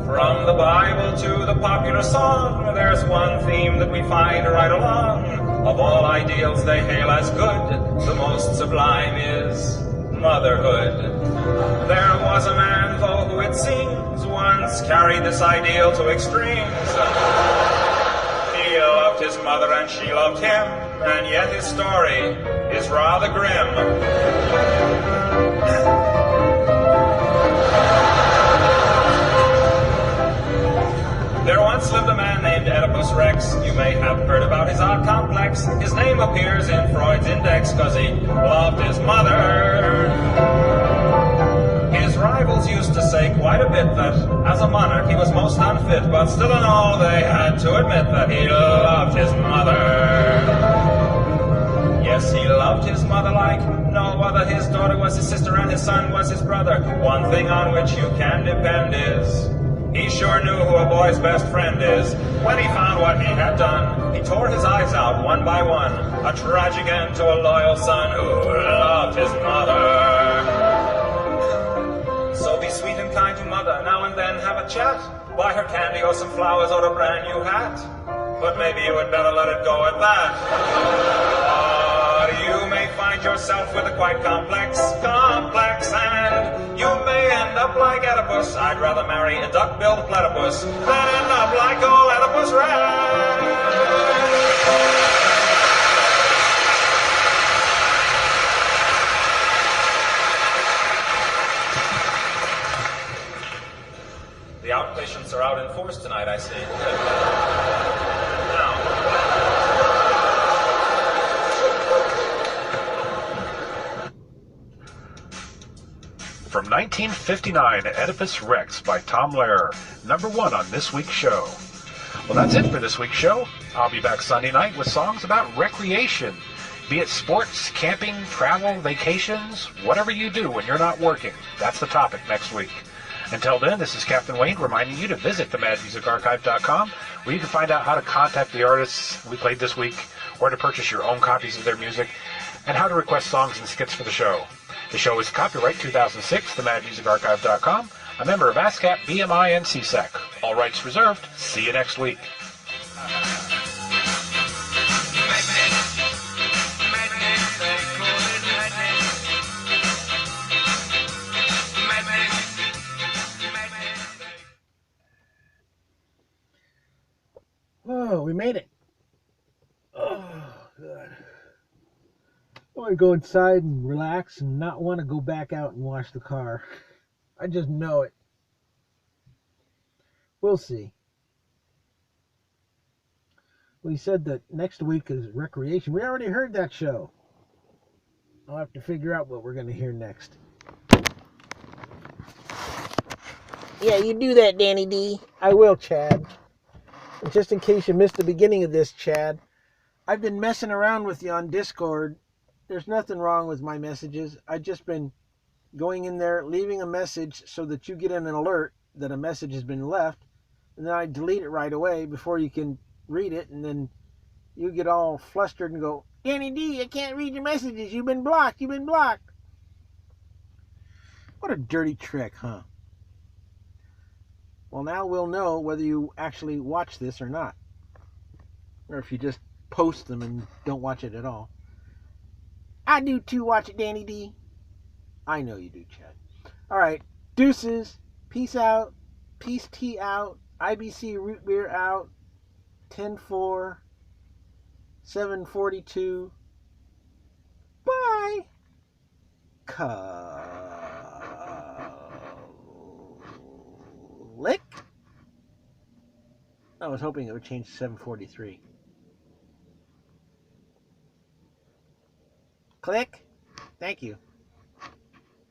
From the Bible to the popular song, there's one theme that we find right along. Of all ideals they hail as good, the most sublime is motherhood. There was a man, though, who it seems once carried this ideal to extremes. He loved his mother and she loved him, and yet his story is rather grim. Rex. You may have heard about his odd complex. His name appears in Freud's index because he loved his mother. His rivals used to say quite a bit that as a monarch he was most unfit, but still in all they had to admit that he loved his mother. Yes, he loved his mother like no other. His daughter was his sister and his son was his brother. One thing on which you can depend is he sure knew who a boy's best friend is. When he found what he had done, he tore his eyes out one by one. A tragic end to a loyal son who loved his mother. So be sweet and kind to mother. Now and then have a chat. Buy her candy or some flowers or a brand new hat. But maybe you had better let it go at that. You may find yourself with a quite complex, and you may end up like Oedipus. I'd rather marry a duck-billed platypus than end up like old Oedipus Rex. The outpatients are out in force tonight, I see. From 1959, Oedipus Rex by Tom Lehrer, #1 on this week's show. Well, that's it for this week's show. I'll be back Sunday night with songs about recreation, be it sports, camping, travel, vacations, whatever you do when you're not working. That's the topic next week. Until then, this is Captain Wayne reminding you to visit themadmusicarchive.com, where you can find out how to contact the artists we played this week, where to purchase your own copies of their music, and how to request songs and skits for the show. The show is copyright 2006, themadmusicarchive.com, a member of ASCAP, BMI, and CSAC. All rights reserved. See you next week. Oh, we made it. Oh, God. I want to go inside and relax and not want to go back out and wash the car. I just know it. We'll see. We said that next week is recreation. We already heard that show. I'll have to figure out what we're going to hear next. Yeah, you do that, Danny D. I will, Chad. And just in case you missed the beginning of this, Chad, I've been messing around with you on Discord. There's nothing wrong with my messages. I've just been going in there, leaving a message so that you get an alert that a message has been left, and then I delete it right away before you can read it, and then you get all flustered and go, Danny D, I can't read your messages. You've been blocked. You've been blocked. What a dirty trick, huh? Well, now we'll know whether you actually watch this or not, or if you just post them and don't watch it at all. I do too, watch it, Danny D. I know you do, Chad. All right, deuces. Peace out. Peace tea out. IBC root beer out. 10-4. 742. Bye. Lick. I was hoping it would change to 743. Click. Thank you.